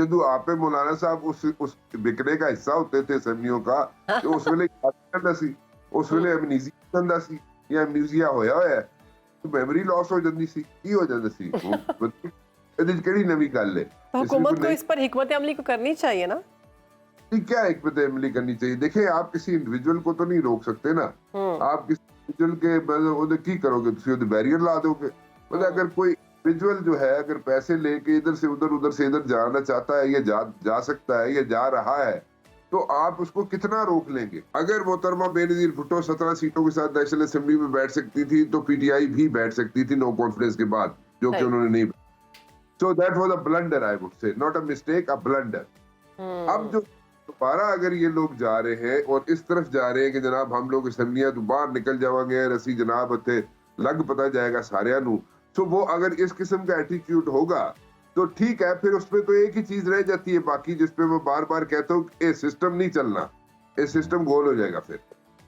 जदू आप मौलाना साहब उस बिकने का हिस्सा होते थे असेंबलियों का, तो उस वेले याद करना सी, उस वेले एमनीजिया ਹੁੰਦਾ ਸੀ ਜਾਂ ਐਮਨੀਜ਼ੀਆ ਹੋਇਆ ਹੋਇਆ ਮੈਮਰੀ ਲਾਸ ਹੋ ਜਾਂਦੀ ਸੀ, ਕੀ ਹੋ ਜਾਂਦਾ ਸੀ ਇਹਦੇ ਚ ਕਿਹੜੀ ਨਵੀਂ ਗੱਲ है? तो हुकूमत को इस पर हिकमत अमली को करनी चाहिए ना। क्या हिकमत अमली करनी चाहिए? देखिए आप किसी इंडिविजुअल को तो नहीं रोक सकते ना, आप किसी इंडिविजुअल के मतलब की करोगे, तुम बैरियर ला दोगे। मतलब अगर कोई इंडिविजुअल जो है अगर पैसे लेके इधर से इधर जाना चाहता है, या जा सकता है, या जा रहा है, तो आप उसको कितना रोक लेंगे? अगर मोहतरमा बेनजीर भुट्टो 17 सीटों के साथ नेशनल असेंबली में बैठ सकती थी, तो पीटीआई भी बैठ सकती थी नो कॉन्फिडेंस के बाद, जो कि उन्होंने नहीं। So that was a blunder, I would say, not a mistake, a blunder. अब जो दोबारा अगर ये लोग जा रहे हैं और इस तरफ जा रहे हैं कि जनाब हम लोग असम्बलियां तो बाहर निकल जावांगे, रसी जनाब इत्थे लग पता जाएगा सारियां नू, तो वो अगर इस किस्म का एटीट्यूड होगा तो ठीक है, फिर उसमें तो एक ही चीज रह जाती है बाकी, जिसपे मैं बार बार कहता हूँ, ये सिस्टम नहीं चलना, ये सिस्टम गोल हो जाएगा। फिर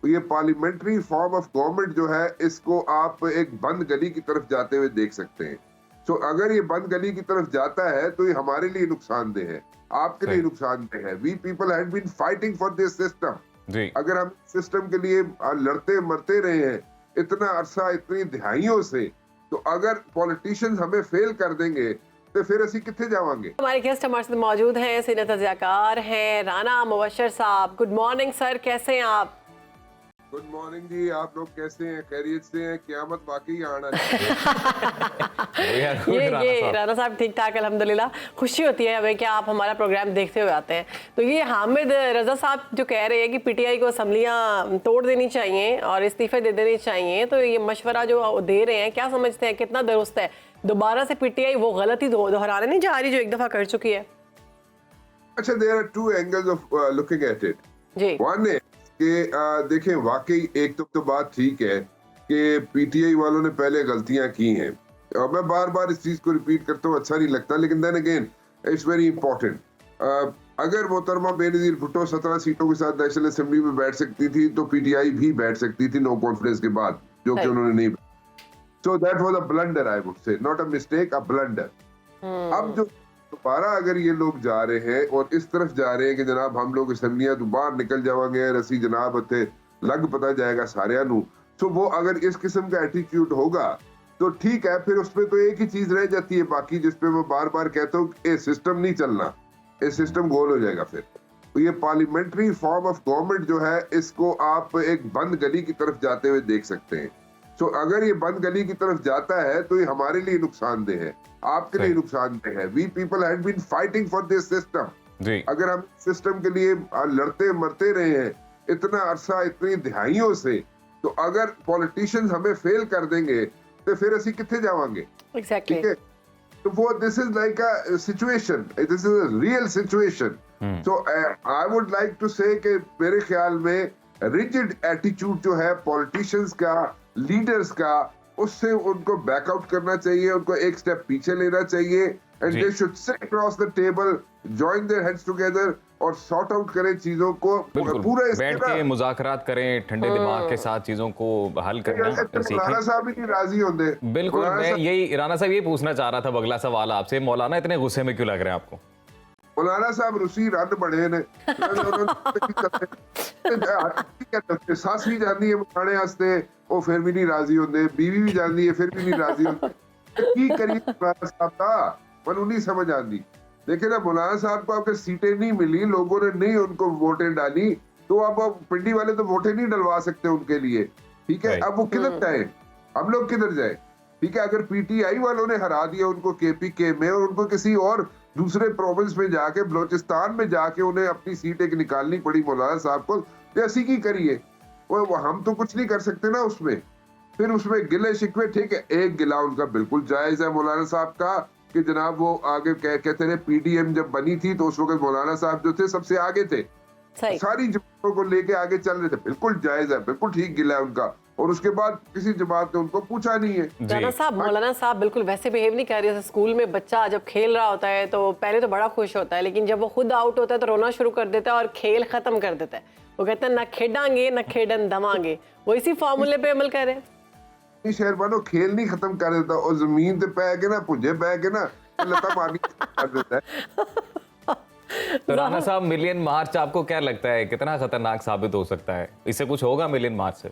तो ये पार्लियामेंट्री फॉर्म ऑफ गवर्नमेंट जो है, इसको आप एक बंद गली की तरफ जाते हुए देख सकते हैं। तो अगर ये बंद गली की तरफ जाता है तो ये हमारे लिए नुकसानदेह है, आपके लिए नुकसानदेह है। We people had been fighting for this system. अगर हम सिस्टम के लिए लड़ते मरते रहे हैं इतना अरसा, इतनी दिहाइयों से, तो अगर पॉलिटिशियंस हमें फेल कर देंगे तो फिर असी किथे जावांगे? हमारे गेस्ट हमारे साथ मौजूद हैं, सीनियर तज़कियाकार हैं राना मुबशर साहब। गुड मॉर्निंग सर, कैसे हैं आप? गुड मॉर्निंग जी, आप लोग कैसे हैं? खैरियत से हैं? क़यामत वाकई आना ये राना साहब ठीक ठाक अल्हम्दुलिल्लाह। खुशी होती है हमें कि आप हमारा प्रोग्राम देखते हुए आते हैं। तो ये हामिद रजा साहब जो कह रहे हैं कि पीटीआई को असम्बलियां तोड़ देनी चाहिए और इस्तीफे दे देनी चाहिए, तो ये मशवरा जो दे रहे हैं, क्या समझते हैं कितना दुरुस्त है? दोबारा से पीटीआई वो गलती दोहराने नहीं जा रही जो एक दफा कर चुकी है? अच्छा, there are two angles of looking at it जी। वन है कि देखें, वाकई एक तो बात ठीक है कि पीटीआई वालों ने पहले गलतियां की हैं, और मैं बार बार इस चीज को रिपीट करता हूँ, अच्छा नहीं लगता, लेकिन then again it's very important. अगर मोहतरमा बेनजीर भुट्टो 17 सीटों के साथ नेशनल असेंबली में बैठ सकती थी, तो पीटीआई भी बैठ सकती थी नो कॉन्फिडेंस के बाद, जो कि उन्होंने नहीं। So that was a blunder, I would say, not a mistake, a blunder. अब जो दोबारा अगर ये लोग जा रहे हैं और इस तरफ जा रहे हैं कि जनाब हम लोग असम्बलियां तो बाहर निकल जावांगे, रसी जनाब इत्थे लग पता जाएगा सारियां नू, तो वो अगर इस किस्म का एटीट्यूड होगा तो ठीक है, फिर उसमें तो एक ही चीज रह जाती है बाकी, जिसपे मैं बार बार कहता हूँ, ये सिस्टम नहीं चलना, ये सिस्टम गोल हो जाएगा। फिर तो ये पार्लियामेंट्री फॉर्म ऑफ गवर्नमेंट जो है, इसको आप एक बंद गली की तरफ जाते हुए देख सकते हैं। तो अगर ये बंद गली की तरफ जाता है तो ये हमारे लिए नुकसानदेह है, आपके लिए नुकसानदेह है। We people had been fighting for this system. अगर हम सिस्टम के लिए लड़ते मरते रहे हैं इतना अरसा, इतनी दिहाइयों से, तो अगर पॉलिटिशियंस हमें फेल कर देंगे तो फिर असी किथे जावांगे? Exactly. ठीक है, तो वो this is like a situation, this is a real situation. So I would like to say कि मेरे ख्याल में रिजिड एटीट्यूड जो है पॉलिटिशियंस का, लीडर्स का, उससे उनको बैकआउट करना चाहिए, उनको एक स्टेप पीछे लेना चाहिए, and they should seat across the table, join their heads together और सॉर्ट आउट करें चीजों को, पूरा बैठ के मुज़ाकरात करें, ठंडे दिमाग के साथ चीजों को हल करना सीखें। राना साहब ही राजी होंगे। बिल्कुल, मैं यही राना साहब ये पूछना चाह रहा था, अगला सवाल आपसे, मौलाना इतने गुस्से में क्यों लग रहे हैं आपको? मौलाना साहब रूसी रन बने ने सस भी जाती है मकाने वास्ते, वो फिर भी नहीं राजी होंगे, बीवी भी जाती है फिर भी नहीं राजी होंगे। की करिए मौलाना साहब का, मैनू नहीं समझ आती। देखिए ना, मौलाना साहब को अगर सीटें नहीं मिली, लोगों ने नहीं उनको वोटें डाली, तो अब पिंडी वाले तो वोटें नहीं डलवा सकते उनके लिए, ठीक है। अब वो किधर जाए, हम लोग किधर जाए? ठीक है, अगर पीटीआई वालों ने हरा दिया उनको केपीके में, और उनको किसी और दूसरे प्रोविंस में जाके, बलोचिस्तान में जाके उन्हें अपनी सीट एक निकालनी पड़ी मौलाना साहब को, जैसी की करिए, वो हम तो कुछ नहीं कर सकते ना उसमें। फिर उसमें गिले शिकवे, ठीक है, एक गिला उनका बिल्कुल जायज है मौलाना साहब का कि जनाब वो आगे कहते रहे, पीडीएम जब बनी थी तो उस वक्त मौलाना साहब जो थे सबसे आगे थे, सारी जमातों को लेके आगे चल रहे थे, बिल्कुल जायज है, बिल्कुल ठीक गिला है उनका, और उसके बाद किसी जमात ने उनको पूछा नहीं है। राना साहब, मौलाना साहब बिल्कुल वैसे बिहेव नहीं कर रहे। स्कूल में बच्चा जब खेल रहा होता है तो पहले तो बड़ा खुश होता है, लेकिन जब वो खुद आउट होता है तो रोना शुरू कर देता है और खेल खत्म कर देता है। वो कहते हैं ना खेडांगे ना खेडन दवांगे, वो इसी फार्मूले पे अमल कर रहे हैं। शहरबानो खेल नहीं खत्म कर देता, और जमीन पे पै के ना, भुंजे पै के ना लता मारनी कर देता है। तो राना साहब, मिलियन मार्च आपको क्या लगता है कितना खतरनाक साबित हो सकता है? इससे कुछ होगा मिलियन मार्च से?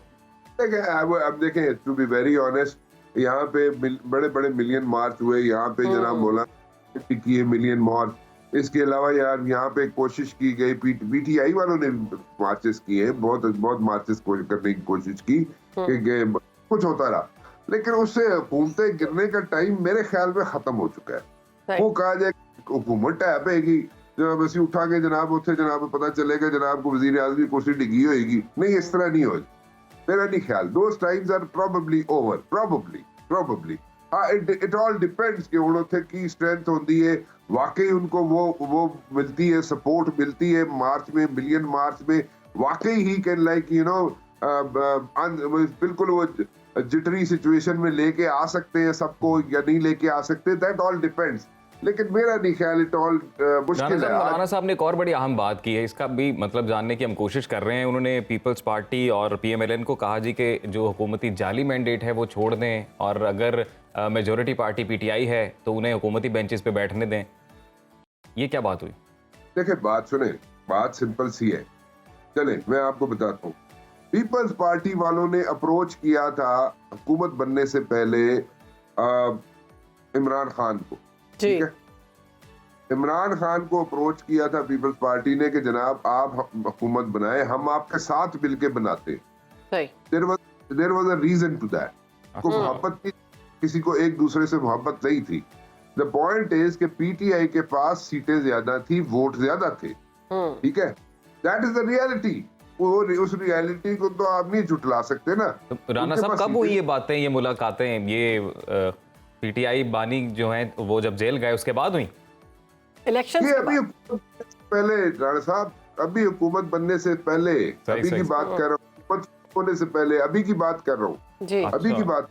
देखिए अब देखें, टू बी वेरी ऑनेस्ट, यहाँ पे बड़े बड़े मिलियन मार्च हुए, यहाँ पे जनाब मौलाना की है मिलियन मार्च। इसके अलावा यार यहाँ पे कोशिश की गई, पीटीआई वालों ने मार्चेस किए, बहुत बहुत मार्चेस करने की कोशिश की कि कुछ होता रहा, लेकिन उससे हुकूमतें गिरने का टाइम मेरे ख्याल में खत्म हो चुका है। वो कहा जाए हुकूमत टैपेगी, जनाब ਅਸੀਂ उठा के जनाब ਉੱਥੇ जनाब पता चलेगा जनाब को वजीर आज़म की कुर्सी डिगी होगी, नहीं इस तरह नहीं हो, मेरा नहीं ख्याल। Those times are probably over, probably हाँ, इट ऑल डिपेंड्स कि ਹੁਣ ਉੱਥੇ ਕੀ स्ट्रेंथ होती है, वाकई उनको वो मिलती है, सपोर्ट मिलती है मार्च में, मिलियन मार्च में, वाकई he can like you know बिल्कुल वो जिटरी सिचुएशन में लेके आ सकते हैं सबको या नहीं लेके आ सकते, दैट ऑल डिपेंड्स। लेकिन मेरा नहीं ख्याल इट ऑल मुश्किल है। राना साहब ने एक और बड़ी अहम बात की है, इसका भी मतलब जानने की हम कोशिश कर रहे हैं। उन्होंने पीपल्स पार्टी और पीएमएलएन को कहा जी कि जो हुकूमती जाली मैंडेट है वो छोड़ दें, और अगर मेजॉरिटी पार्टी पीटीआई है तो उन्हें हुकूमती बेंचेस पे बैठने दें। ये क्या बात हुई? देखिए बात सुने, बात सिंपल सी है, चले मैं आपको बताता हूँ। पीपल्स पार्टी वालों ने अप्रोच किया था हुकूमत बनने से पहले इमरान खान को, ठीक है, इमरान खान को अप्रोच किया था पीपल्स पार्टी ने कि जनाब आप हुकूमत बनाए, हम आपके साथ मिलके बनाते। There was a reason to that. को मोहब्बत की, किसी को एक दूसरे से मोहब्बत नहीं थी। द पॉइंट इज कि पीटीआई के पास सीटें ज्यादा थी, वोट ज्यादा थे, ठीक है, दैट इज द रियलिटी। उस रियलिटी को तो आप नहीं झुटला सकते ना। तो राना साहब, कब हुई ये बातें, ये मुलाकातें, ये पीटीआई बानी जो हैं वो जब जेल गए उसके बाद हुई? इलेक्शन अभी पहले राणा साहब, अभी हुकूमत बनने से पहले, अभी की बात कर रहा हूँ, हुकूमत होने से पहले अभी की बात कर रहा हूँ, अभी की बात।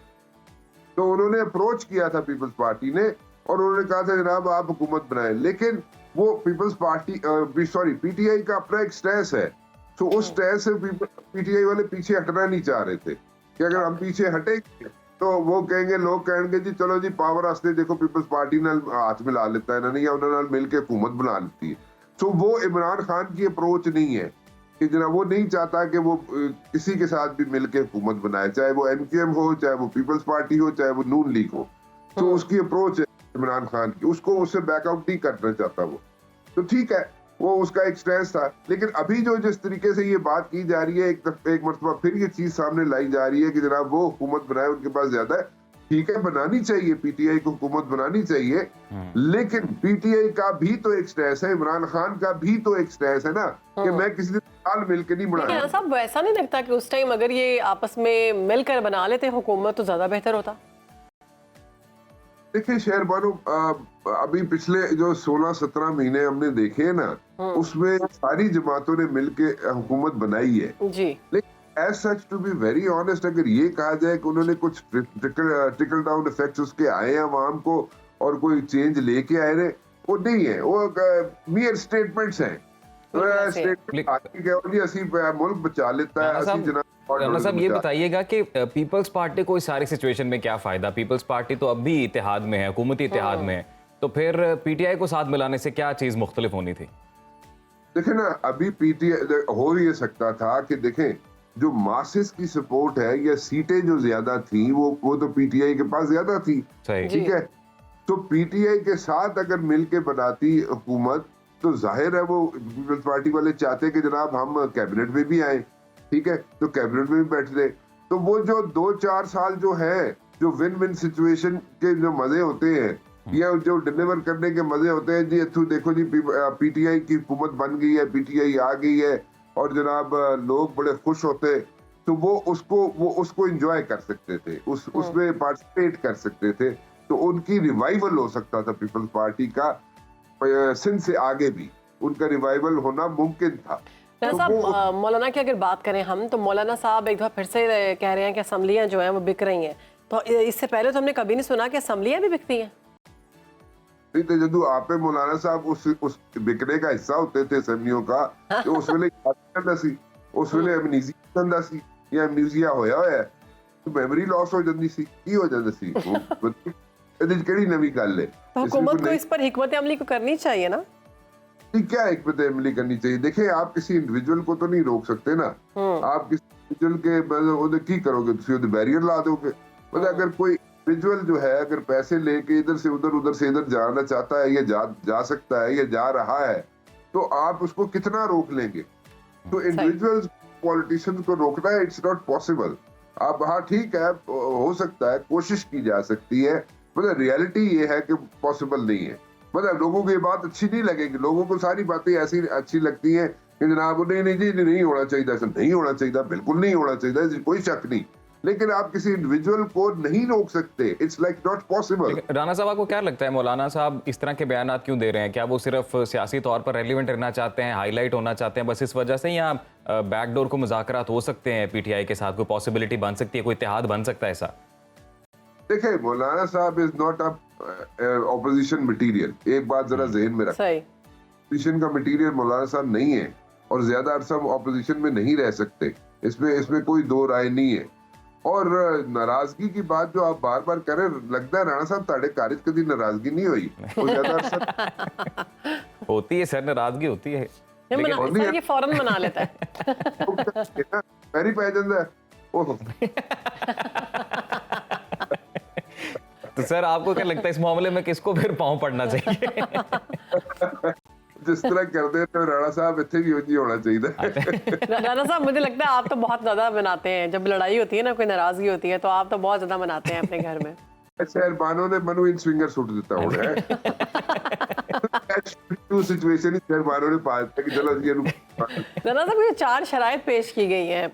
तो उन्होंने अप्रोच किया था पीपल्स पार्टी ने, और उन्होंने कहा था जनाब आप हुकूमत बनाए, लेकिन वो पीपल्स पार्टी सॉरी पीटीआई का अपना एक स्टैंस है, तो उस स्टैंस से पीटीआई वाले पीछे हटना नहीं चाह रहे थे कि अगर हम पीछे हटेंगे तो वो कहेंगे, लोग कहेंगे जी चलो जी पावर आस्ते देखो पीपल्स पार्टी नाल हाथ मिला लेता है ना, या उन्होंने नाल मिलके हुकूमत बना लेती है। तो वो इमरान खान की अप्रोच नहीं है कि जनाब वो नहीं चाहता कि वो किसी के साथ भी मिलके हुकूमत बनाए, चाहे वो एमक्यूएम हो, चाहे वो पीपल्स पार्टी हो, चाहे वो नून लीग हो। तो उसकी अप्रोच है इमरान खान की, उसको उससे बैकआउट नहीं करना चाहता वो। तो ठीक है, वो उसका एक स्ट्रेस था, लेकिन अभी जो जिस तरीके से ये बात की जा रही है, एक मरतबा फिर ये चीज सामने लाई जा रही है कि जनाब वो हुकूमत बनाए, उनके पास ज्यादा है, ठीक है, बनानी चाहिए, पीटीआई को हुकूमत बनानी चाहिए, लेकिन पीटीआई का भी तो एक स्ट्रेस है, इमरान खान का भी तो एक स्ट्रेस है ना, कि मैं किसी साल मिलकर नहीं बनाया। लेकिन साहब वैसा नहीं लगता कि उस टाइम अगर ये आपस में मिलकर बना लेते हुकूमत तो ज्यादा बेहतर होता? देखिए शहर बानो, अभी पिछले जो 16-17 महीने हमने देखे हैं ना, उसमें सारी जमातों ने मिलके हुकूमत बनाई है जी। लेकिन as such to be very honest, अगर ये कहा जाए कि उन्होंने कुछ ट्रिकल डाउन इफेक्ट्स उसके आए हैं अवाम को और कोई चेंज लेके आए रहे, वो नहीं है, वो मियर स्टेटमेंट्स हैं। मुल्क बचा लेता है। राना साहब ये बताइएगा कि पीपल्स पार्टी को इस सारी सिचुएशन में क्या फायदा? पीपल्स पार्टी तो अब भी इत्तेहाद में है, हुकूमती इत्तेहाद में है, तो फिर पीटीआई को साथ मिलाने से क्या चीज मुख्तलिफ होनी थी? देखें ना, अभी पीटीआई हो ये सकता था कि देखें जो मासेस की सपोर्ट है या सीटें जो ज्यादा थी वो तो पीटीआई के पास ज्यादा थी, ठीक है, तो पीटीआई के साथ अगर मिलके बनाती हुकूमत तो जाहिर है वो पीपल्स पार्टी वाले चाहते कि जनाब हम कैबिनेट में भी आए, ठीक है, तो कैबिनेट में भी बैठते। तो वो जो 2-4 साल जो है, जो विन विन सिचुएशन के जो मजे होते हैं या जो डिलीवर करने के मजे होते हैं, जी देखो जी पीटीआई की हुकूमत बन गई है, पीटीआई आ गई है और जनाब लोग बड़े खुश होते, तो वो उसको एंजॉय कर सकते थे, उसमें पार्टिसिपेट कर सकते थे, तो उनकी रिवाइवल हो सकता था पीपल्स पार्टी का, सिंध से आगे भी उनका रिवाइवल होना मुमकिन था। तो मौलाना की अगर बात करें हम, तो मौलाना साहब एक बार फिर से कह रहे हैं कि असम्बलियां जो हैं वो बिक रही हैं, तो इससे पहले तो हमने कभी नहीं सुना कि असम्बलियां भी बिकती हैं। तो जदू आप मौलाना साहब उस बिकने का हिस्सा होते थे असम्बलियों का, तो उस वेले एमनीजिया होया है, तो मेमोरी लॉस हो जाती सी, की हो जाती सी, किहड़ी नवी गल है। तो हुकूमत को इस पर हिकमत अमली को करनी चाहिए ना। क्या एक बेअमली करनी चाहिए? देखिए, आप किसी इंडिविजुअल को तो नहीं रोक सकते ना। आप किसी इंडिविजुअल के मतलब की करोगे, तुम बैरियर ला दोगे। मतलब अगर कोई इंडिविजुअल जो है अगर पैसे लेके इधर से इधर जाना चाहता है, या जा सकता है, या जा रहा है, तो आप उसको कितना रोक लेंगे? तो इंडिविजुअल्स पॉलिटिशियंस को रोकना है, इट्स नॉट पॉसिबल। आप हाँ ठीक है, हो सकता है, कोशिश की जा सकती है, मतलब रियलिटी ये है कि पॉसिबल नहीं है। मतलब लोगों को ये बात अच्छी नहीं लगेगी, लोगों को सारी बातें ऐसी अच्छी लगती हैं कि जनाब नहीं जी नहीं होना चाहिए, ऐसा नहीं होना चाहिए, बिल्कुल नहीं होना चाहिए, कोई शक नहीं। लेकिन आप किसी इंडिविजुअल को नहीं रोक सकते, it's like not possible. Rana साहब, आपको क्या लगता है मौलाना साहब इस तरह के बयान क्यों दे रहे हैं? क्या वो सिर्फ सियासी तौर पर रेलिवेंट रहना चाहते हैं, हाईलाइट होना चाहते हैं बस इस वजह से, या बैकडोर को मुज़ाकरात हो सकते हैं पीटीआई के साथ, कोई पॉसिबिलिटी बन सकती है, कोई इत्तेहाद बन सकता है ऐसा? देखिए, मौलाना साहब इज नॉट ऑपोजिशन मटीरियल। एक बात जरा ज़हन में रखें, ऑपोजिशन का मटीरियल मौलाना साहब नहीं है, और ज्यादा अरसा ऑपोजिशन में नहीं रह सकते, इसमें कोई दो राय नहीं है। और नाराजगी की बात जो आप बार बार कर रहे, लगता है राणा साहब ताड़े कारज कभी नाराजगी नहीं हुई, वो ज्यादा अरसा होती है सर, नाराजगी होती है, लेकिन फौरन मना लेता है। पैरी पै जाता है। ओह तो सर आपको क्या लगता है इस मामले में किसको फिर पांव पड़ना चाहिए? जिस तरह कर दे तो राणा साहब इतने भी नहीं होना चाहिए। राणा साहब, मुझे लगता है आप तो बहुत ज्यादा मनाते हैं, जब लड़ाई होती है ना, कोई नाराजगी होती है, तो आप तो बहुत ज्यादा मनाते हैं अपने घर में। शहरबानों ने मनु इन स्विंगर सुट देता हूं है। टू सिचुएशन शहरबानों ने पास कि चलो ये राणा साहब, ये 4 शराइत पेश की गई हैं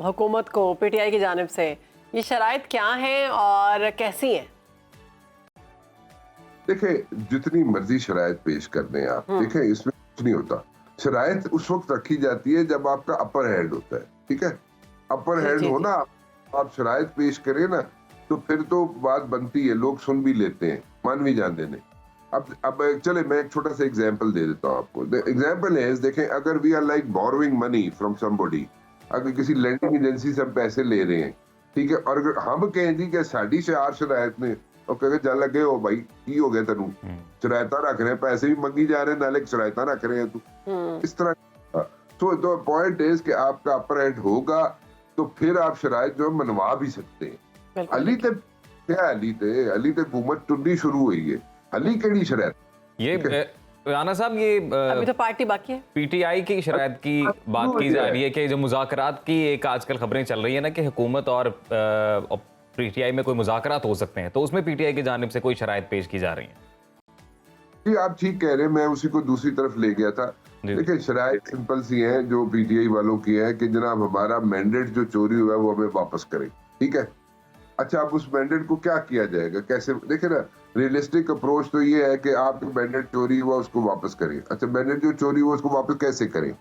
हुकूमत को पीटीआई की जानिब से, ये शराइत क्या हैं और कैसी हैं? देखिए, जितनी मर्जी शराइत पेश कर दें आप, देखें इसमें कुछ नहीं होता। शराइत उस वक्त रखी जाती है जब आपका अपर हैंड होता है, ठीक है? अपर हैंड हो ना, आप शराइत पेश करें ना, तो फिर तो बात बनती है, लोग सुन भी लेते हैं, मान भी जान देने। अब चले मैं एक छोटा सा एग्जांपल दे देता हूँ आपको। एग्जांपल है, देखें, अगर we are like borrowing money from somebody, अगर किसी लैंडिंग एजेंसी से हम पैसे ले रहे हैं, ठीक है, और अगर हम कहें जी कि साड़ी शरार शराइत ने, और कहे चल लगे हो भाई की हो गया तेनू, शरायता रख रहे हैं, पैसे भी मंगी जा रहे हैं, नाले शरायता रख रहे हैं तू, इस तरह। तो पॉइंट इज कि आपका अपर हैंड होगा तो फिर आप शरायत जो मनवा भी सकते हैं। अली ते क्या, अली ते हुकूमत टुंडी शुरू हुई है, अली केड़ी शरायत? ये राणा साहब, ये अभी तो पार्टी बाकी है। पीटीआई की शरायत की बात की जा रही है कि जो मुज़ाकरात की एक आजकल खबरें चल रही है ना कि हुकूमत और पीटीआई में कोई मुज़ाकरात हो सकते हैं, तो उसमें पीटीआई की जानिब से कोई शराइत पेश की जा रही है? जी, आप ठीक कह रहे हैं, मैं उसी को दूसरी तरफ ले गया था। देखिए, शराइत सिंपल सी है जो पीटीआई वालों की है कि जनाब हमारा मैंडेट जो चोरी हुआ है वो हमें वापस करें, ठीक है? अच्छा, अब उस मैंडेट को क्या किया जाएगा, कैसे? देखिए ना, रियलिस्टिक अप्रोच तो ये है कि आप मैंडेट चोरी हुआ उसको वापस करें। अच्छा, मैंडेट जो चोरी हुआ उसको वापस कैसे करें?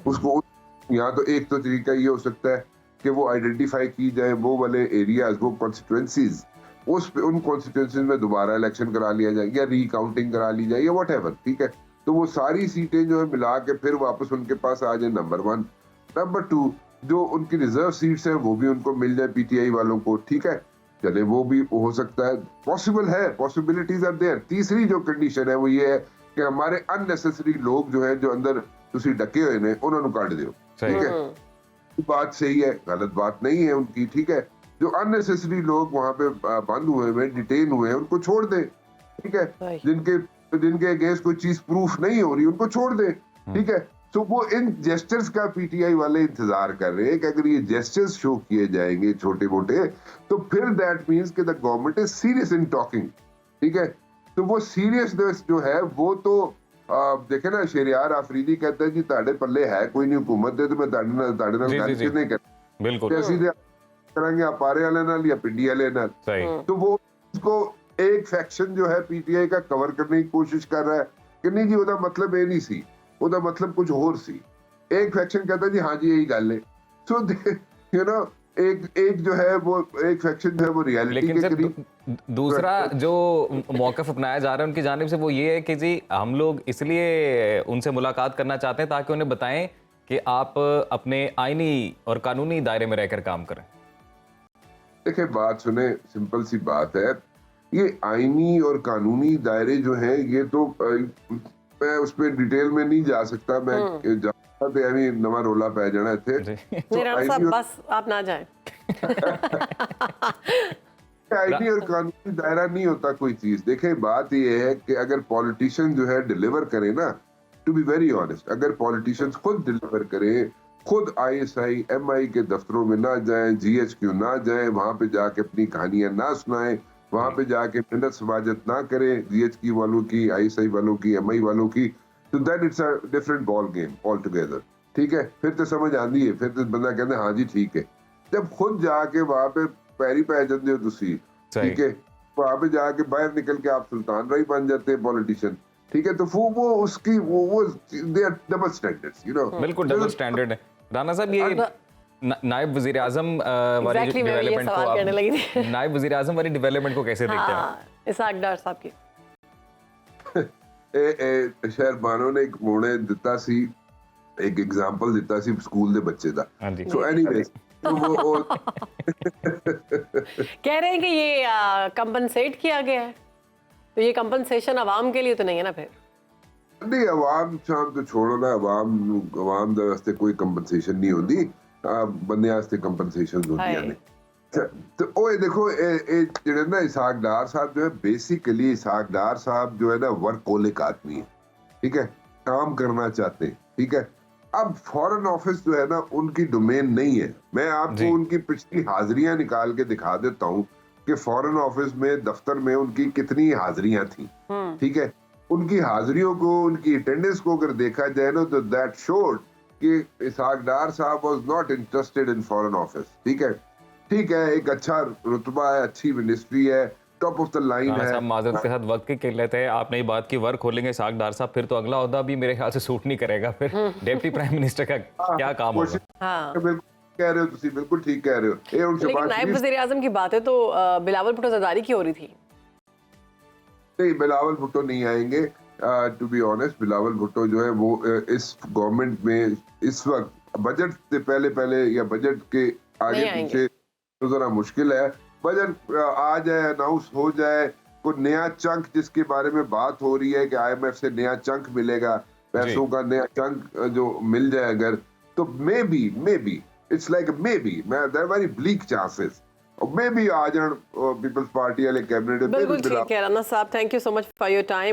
उसको यहाँ तो एक तो तरीका ये हो सकता है कि वो आइडेंटिफाई की जाए वो वाले एरियाज, वो कॉन्स्टिट्यूएंसीज, उन कॉन्स्टिट्यूएंसीज में दोबारा इलेक्शन करा लिया जाए या रीकाउंटिंग करा ली जाए या व्हाटएवर, ठीक है? तो वो सारी सीटें जो है मिला के फिर वापस उनके पास आ जाए, नंबर 1। नंबर 2, जो उनकी रिजर्व सीट्स हैं वो भी उनको मिल जाए पीटीआई वालों को, ठीक है? चले, वो भी हो सकता है, पॉसिबल है, पॉसिबिलिटीज आर देयर। तीसरी जो कंडीशन है वो ये है कि हमारे अननेसेसरी लोग जो है, जो अंदर तुसी डके हुए ने, उन्होंने काट दो, ठीक है? बात सही है, गलत बात नहीं है उनकी, ठीक है? जो अननेसेसरी लोग वहां पे बंद हुए हैं, डिटेन हुए हैं, उनको छोड़ दे, ठीक है? जिनके अगेंस्ट कोई चीज प्रूफ नहीं हो रही, उनको छोड़ दे, ठीक है? तो वो इन जेस्चर्स का पीटीआई वाले इंतजार कर रहे हैं कि अगर ये जेस्चर्स शो किए जाएंगे छोटे मोटे, तो फिर दैट मींस कि the government is serious in talking, ठीक है? तो वो सीरियसनेस जो है वो तो देखे ना, शेरियार आफरीदी कहता है जी ताड़े पल्ले है कोई नहीं हुकूमत दे, तो मैं ताड़े नाल नहीं कर, बिल्कुल सीधे करेंगे अपारे वाले नाल या पिंडी वाले नाल। तो वो उसको एक फैक्शन जो है पीटीआई का कवर करने की कोशिश कर रहा है कि नहीं जी ओदा मतलब ये नहीं सी, ओदा मतलब कुछ और सी। एक फैक्शन कहता है जी हाँ जी यही गल है। सो यू नो, एक जो है वो एक फैक्शन जो है वो रियलिटी के करीब। दूसरा जो मौक़िफ़ अपनाया जा रहा है उनकी जानिब से वो ये है कि जी हम लोग इसलिए उनसे मुलाकात करना चाहते हैं ताकि उन्हें बताएं कि आप अपने आईनी और कानूनी दायरे में रहकर काम करें। देखिए, बात सुने, सिंपल सी बात है, ये आईनी और कानूनी दायरे जो हैं ये तो मैं उस पर डिटेल में नहीं जा सकता, मैं जाता तो एवं नवा रोला पै जाना इत्थे। नहीं राणा साहब बस आप ना जाएं। आईटी और कानूनी दायरा नहीं होता कोई चीज। देखें बात ये है कि अगर पॉलिटिशियन जो है डिलीवर करे ना, टू बी वेरी ऑनेस्ट, अगर पॉलिटिशियंस खुद डिलीवर करें, खुद ISI MI के दफ्तरों में ना जाएं, GHQ ना जाएं, वहां पे जाके अपनी कहानियां ना सुनाएं, वहां पे जाके मिन्नत सवाजत ना करें GHQ वालों की, ISI वालों की, MI वालों की, तो that it's a different ball game all together. ठीक है, फिर तो समझ आती है, फिर तो बंदा कहता है हाँ जी ठीक है। जब खुद जाके वहां पे पैरी पै जाते हो तुसी, ठीक है, वहां पे जाके बाहर निकल के आप सुल्तान राय बन जाते हैं पॉलिटिशियन, ठीक है, तो वो उसकी वो they are double standards, you know. बिल्कुल डबल स्टैंडर्ड है। राणा साहब ये नायब वजीर आजम वाली डेवलपमेंट को आप नायब वजीर आजम वाली डेवलपमेंट को कैसे देखते हैं? इसाक डार साहब की ਸ਼ਹਿਰ ਬਾਨੋ ਨੇ ਇੱਕ ਮੋੜੇ ਦਿੱਤਾ ਸੀ, ਇੱਕ एग्जांपल ਦਿੱਤਾ ਸੀ ਸਕੂਲ ਦੇ ਬੱਚੇ ਦਾ। सो एनीवेज वो कह रहे हैं कि ये कंपनसेट किया गया है, तो ये कंपनसेशन आवाम के लिए तो नहीं है ना? फिर नहीं, आवाम शाम तो छोड़ो ना, आवाम ਦੇ ਵਾਸਤੇ ਕੋਈ ਕੰਪਨਸੇਸ਼ਨ ਨਹੀਂ ਹੁੰਦੀ, ਬੰਦਿਆਂ ਵਾਸਤੇ ਕੰਪਨਸੇਸ਼ਨ ਹੁੰਦੀਆਂ ਨੇ। तो ओए देखो ਜਿਹੜੇ ना इसाक डार साहब जो है, बेसिकली इसाक डार साहब जो है ना वर्कोलिक आदमी है, ठीक है, काम करना चाहते हैं, ठीक है। अब फॉरेन ऑफिस जो है ना उनकी डोमेन नहीं है। मैं आपको उनकी पिछली हाजिरियां निकाल के दिखा देता हूँ कि फॉरेन ऑफिस में, दफ्तर में उनकी कितनी हाजिरियां थी, ठीक है। उनकी हाजिरियों को, उनकी अटेंडेंस को अगर देखा जाए ना, तो दैट शोड कि इसाक डार साहब was not interested in foreign office, ठीक है। ठीक है, एक अच्छा रुतबा है, अच्छी मिनिस्ट्री है, टॉप ऑफ द लाइन है। साहब माजरत के साथ वक्त की किल्लत है, आपने ये बात की वर्क खोलेंगे इसाक डार साहब, फिर तो अगला ओहदा भी मेरे ख्याल से सूट नहीं करेगा, फिर डिप्टी प्राइम मिनिस्टर का क्या काम होगा? बिल्कुल कह रहे हो तुसी, बिल्कुल ठीक कह रहे हो। लेकिन नायब वज़ीर आज़म की बात है तो बिलावल भुट्टो ज़रदारी की हो रही थी। नहीं, बिलावल भुट्टो नहीं आएंगे, to be honest. Bilawal Bhutto जो है वो इस गवर्नमेंट में इस वक्त बजट से पहले या बजट के आगे पीछे तो जरा मुश्किल है। बजट आ जाए, अनाउंस हो जाए, कोई नया चंक जिसके बारे में बात हो रही है कि IMF से नया चंक मिलेगा, पैसों का नया चंक जो मिल जाए अगर, तो maybe it's like maybe, there very bleak chances, और मे बी आ जाए पीपल्स पार्टी वाले कैबिनेट। बिल्कुल ठीक है राणा साहब, thank you so much for your time.